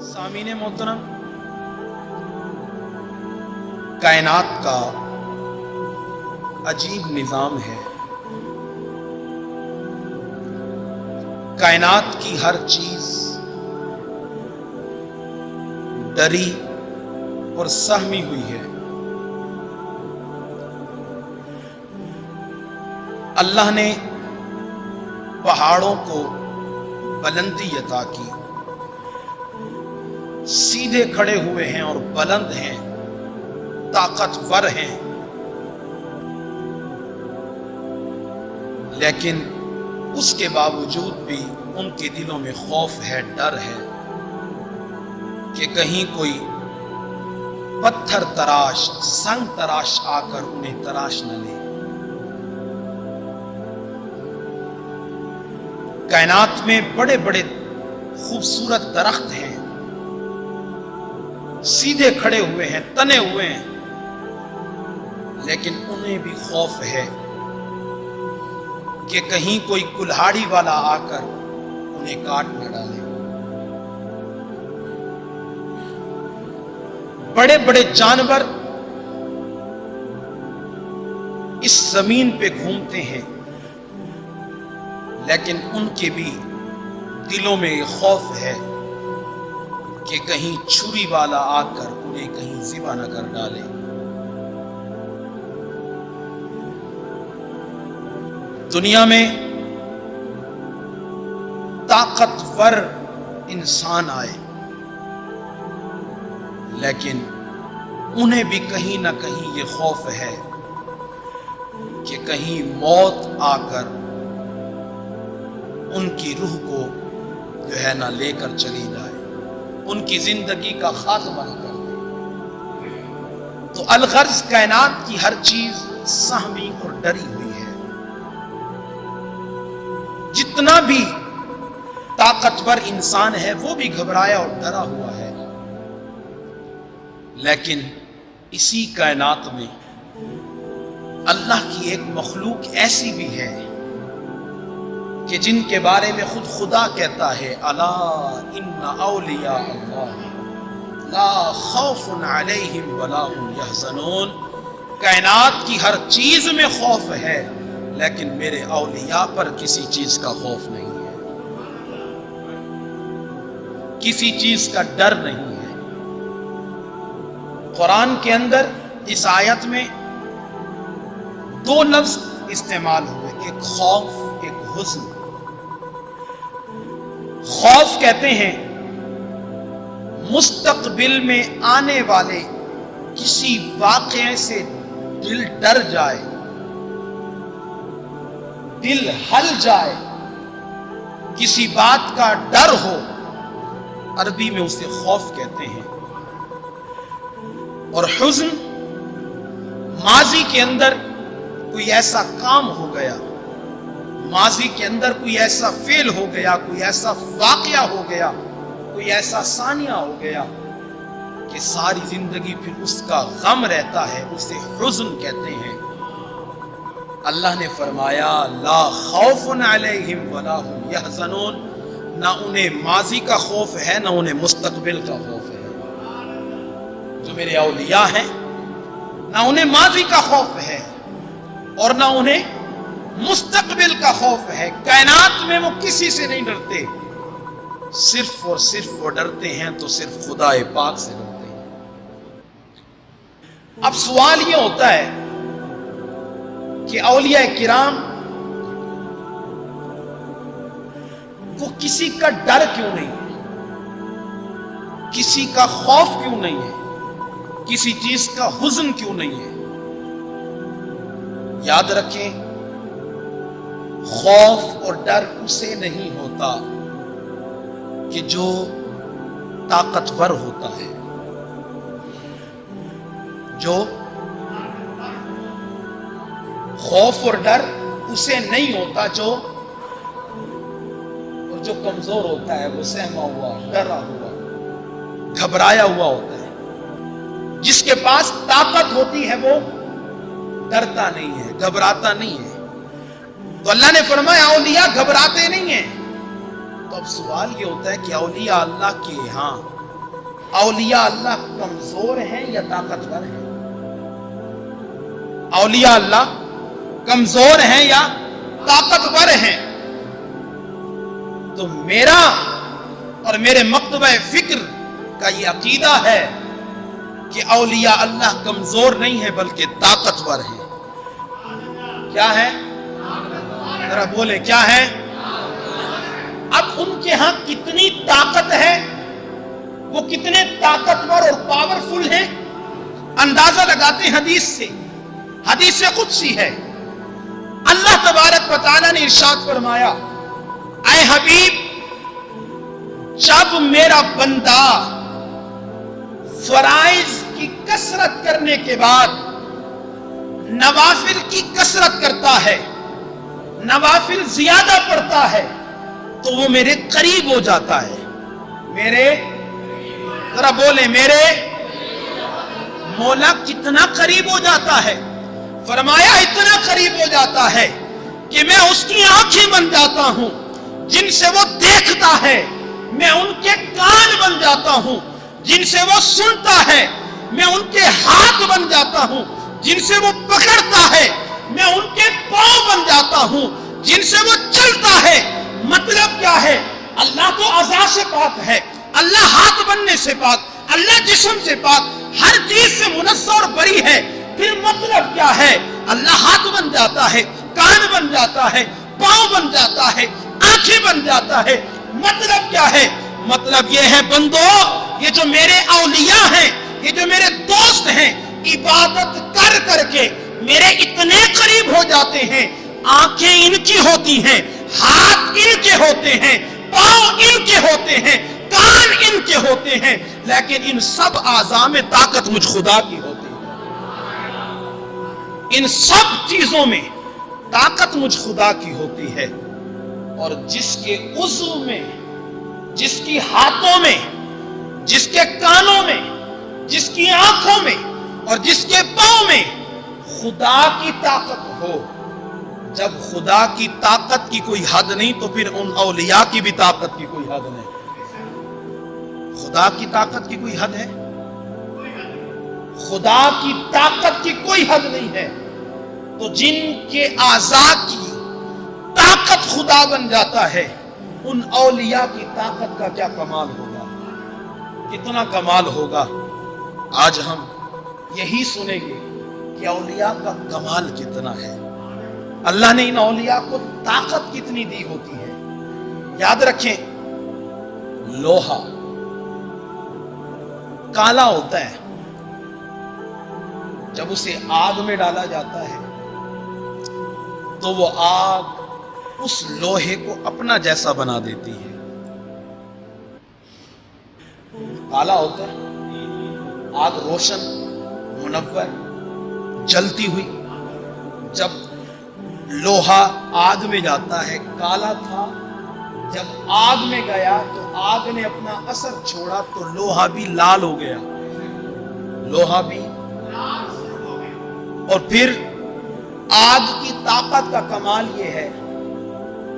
سامعین محترم، کائنات کا عجیب نظام ہے۔ کائنات کی ہر چیز ڈری اور سہمی ہوئی ہے۔ اللہ نے پہاڑوں کو بلندی عطا کی، سیدھے کھڑے ہوئے ہیں اور بلند ہیں، طاقتور ہیں، لیکن اس کے باوجود بھی ان کے دلوں میں خوف ہے، ڈر ہے کہ کہیں کوئی پتھر تراش، سنگ تراش آ کر انہیں تراش نہ لے۔ کائنات میں بڑے بڑے خوبصورت درخت ہیں، سیدھے کھڑے ہوئے ہیں، تنے ہوئے ہیں، لیکن انہیں بھی خوف ہے کہ کہیں کوئی کلہاڑی والا آ کر انہیں کاٹ نہ ڈالے۔ بڑے بڑے جانور اس زمین پہ گھومتے ہیں، لیکن ان کے بھی دلوں میں یہ خوف ہے کہ کہیں چھری والا آ کر انہیں کہیں ذبح نہ کر ڈالے۔ دنیا میں طاقتور انسان آئے، لیکن انہیں بھی کہیں نہ کہیں یہ خوف ہے کہ کہیں موت آ کر ان کی روح کو جو ہے نہ لے کر چلی جائے، ان کی زندگی کا خاتمہ نہ کر دے۔ تو الغرض کائنات کی ہر چیز سہمی اور ڈری ہوئی ہے۔ جتنا بھی طاقتور انسان ہے وہ بھی گھبرایا اور ڈرا ہوا ہے، لیکن اسی کائنات میں اللہ کی ایک مخلوق ایسی بھی ہے کہ جن کے بارے میں خود خدا کہتا ہے، الا ان اولیاء اللہ لا خوف علیہم ولا هم یحزنون۔ کائنات کی ہر چیز میں خوف ہے، لیکن میرے اولیاء پر کسی چیز کا خوف نہیں ہے، کسی چیز کا ڈر نہیں ہے۔ قرآن کے اندر اس آیت میں دو لفظ استعمال ہوئے، ایک خوف، ایک حزن۔ خوف کہتے ہیں مستقبل میں آنے والے کسی واقعے سے دل ڈر جائے، دل ہل جائے، کسی بات کا ڈر ہو، عربی میں اسے خوف کہتے ہیں۔ اور حزن ماضی کے اندر کوئی ایسا کام ہو گیا، ماضی کے اندر کوئی ایسا فعل ہو گیا، کوئی ایسا واقعہ ہو گیا، کوئی ایسا ثانیہ ہو گیا کہ ساری زندگی پھر اس کا غم رہتا ہے، اسے حزن کہتے ہیں۔ اللہ نے فرمایا لا خوف علیہم ولا هم یحزنون، نہ انہیں ماضی کا خوف ہے، نہ انہیں مستقبل کا خوف ہے۔ جو میرے اولیاء ہیں، نہ انہیں ماضی کا خوف ہے اور نہ انہیں مستقبل کا خوف ہے۔ کائنات میں وہ کسی سے نہیں ڈرتے، صرف اور صرف وہ ڈرتے ہیں تو صرف خدا پاک سے ڈرتے ہیں۔ اب سوال یہ ہوتا ہے کہ اولیاء کرام کو کسی کا ڈر کیوں نہیں ہے، کسی کا خوف کیوں نہیں ہے، کسی چیز کا حزن کیوں نہیں ہے؟ یاد رکھیں، خوف اور ڈر اسے نہیں ہوتا کہ جو طاقتور ہوتا ہے، جو خوف اور ڈر اسے نہیں ہوتا جو کمزور ہوتا ہے، وہ سہما ہوا، ڈرا ہوا، گھبرایا ہوا ہوتا ہے۔ جس کے پاس طاقت ہوتی ہے وہ डरता नहीं है, घबराता नहीं है। तो अल्लाह ने फरमाया औलिया घबराते नहीं है। तो अब सवाल ये होता है कि औलिया अल्लाह के यहां औलिया अल्लाह कमजोर हैं या ताकतवर हैं? औलिया अल्लाह कमजोर हैं या ताकतवर हैं? तो मेरा और मेरे मकतबा फिक्र का ये अकीदा है कि औलिया अल्लाह कमजोर नहीं है बल्कि ताकतवर है। क्या है? जरा बोले क्या है? अब उनके यहां कितनी ताकत है, वो कितने ताकतवर और पावरफुल हैं, अंदाजा लगाते हैं हदीस से कुदसी है। अल्लाह तबारक व तआला ने इरशाद फरमाया, ऐ हबीब, जब मेरा बंदा फराइज की कसरत करने के बाद नवाफिल की कसरत करता है, नवाफिल ज्यादा पढ़ता है, तो वो मेरे करीब हो जाता है। मेरे, जरा बोले, मेरे मौला कितना करीब हो जाता है? फरमाया इतना करीब हो जाता है कि मैं उसकी आंखें बन जाता हूं जिनसे वो देखता है, मैं उनके कान बन जाता हूं जिनसे वो सुनता है, मैं उनके हाथ बन जाता हूं जिनसे वो पकड़ता है, मैं उनके पांव बन जाता हूं जिनसे वो चलता है। मतलब क्या है? अल्लाह तो अज़ा से पाक है, अल्लाह हाथ बनने से पाक, अल्लाह जिस्म से पाक, हर चीज से मुनस्सा और बरी है। फिर मतलब क्या है? अल्लाह हाथ बन जाता है, कान बन जाता है, पांव बन जाता है, आंखें बन जाता है। मतलब क्या है? मतलब ये है बंदो, ये जो मेरे औलिया हैं, ये जो मेरे दोस्त हैं, इबादत कर करके मेरे इतने करीब हो जाते हैं, आंखें इनकी होती हैं, हाथ इनके होते हैं, पांव इनके होते हैं, कान इनके होते हैं, लेकिन इन सब आज़ा में ताकत मुझ खुदा की होती है। इन सब चीजों में ताकत मुझ खुदा की होती है। और जिसके उज़्व में, जिसकी हाथों में, जिसके कानों में, जिसकी आंखों में और जिसके पांव में खुदा की ताकत हो, जब खुदा की ताकत की कोई हद नहीं तो फिर उन औलिया की भी ताकत की कोई हद नहीं। खुदा की ताकत की कोई हद है? खुदा की ताकत की कोई हद नहीं है। तो जिनके आज़ा की ताकत खुदा बन जाता है, उन औलिया की ताकत का क्या कमाल होगा, कितना कमाल होगा। आज हम यही सुनेंगे कि औलिया का कमाल कितना है, अल्लाह ने इन औलिया को ताकत कितनी दी होती है। याद रखें, लोहा काला होता है, जब उसे आग में डाला जाता है तो वो आग उस लोहे को अपना जैसा बना देती है। काला होता है, आग रोशन, मुनव्वर, जलती हुई। जब लोहा आग में जाता है, काला था, जब आग में गया तो आग ने अपना असर छोड़ा तो लोहा भी लाल हो गया, लोहा भी। और फिर आग की ताकत का कमाल यह है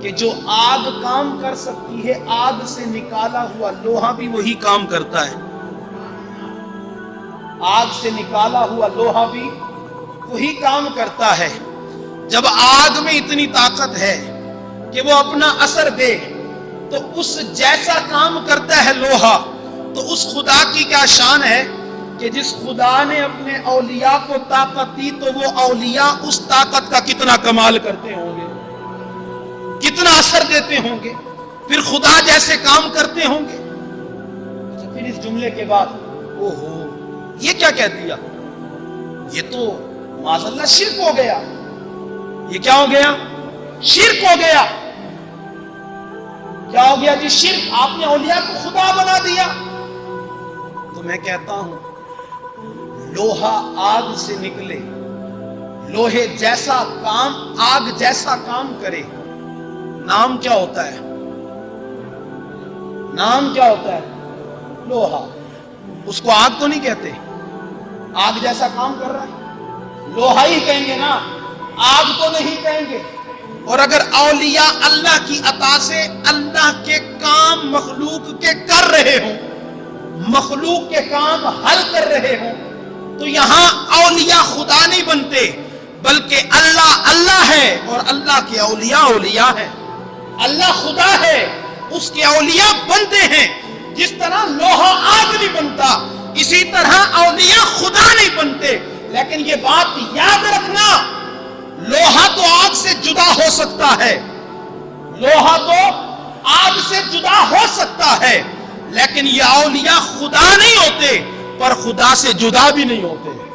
कि जो आग काम कर सकती है, आग से निकाला हुआ लोहा भी वही काम करता है। आग से निकाला हुआ लोहा भी वही काम करता है। जब आग में इतनी ताकत है कि वो अपना असर दे तो उस जैसा काम करता है लोहा, तो उस खुदा की क्या शान है कि जिस खुदा ने अपने औलिया को ताकत दी तो वो औलिया उस ताकत का कितना कमाल करते होंगे, कितना असर देते होंगे, फिर खुदा जैसे काम करते होंगे। अच्छा, फिर इस जुमले के बाद ओहो ये क्या कह दिया, ये तो माज़अल्लाह शिर्क हो गया। ये क्या हो गया? शिर्क हो गया। क्या हो गया जी? शिर्क। आपने औलिया को खुदा बना दिया। तो मैं कहता हूं, लोहा आग से निकले, लोहे जैसा काम आग जैसा काम करे, नाम क्या होता है? नाम क्या होता है? लोहा। उसको आग तो नहीं कहते, आग जैसा काम कर रहा है, لوہا ہی کہیں گے نا، آگ تو نہیں کہیں گے۔ اور اگر اولیاء اللہ کی عطا سے اللہ کے کام مخلوق کے کر رہے ہوں، مخلوق کے کام حل کر رہے ہوں، تو یہاں اولیاء خدا نہیں بنتے، بلکہ اللہ اللہ ہے اور اللہ کے اولیاء اولیاء ہیں۔ اللہ خدا ہے، اس کے اولیاء بنتے ہیں۔ جس طرح لوہا آگ نہیں بنتا، اسی طرح اولیاء خدا نہیں بنتے۔ لیکن یہ بات یاد رکھنا، لوہا تو آگ سے جدا ہو سکتا ہے، لوہا تو آگ سے جدا ہو سکتا ہے، لیکن یہ اولیاء خدا نہیں ہوتے، پر خدا سے جدا بھی نہیں ہوتے۔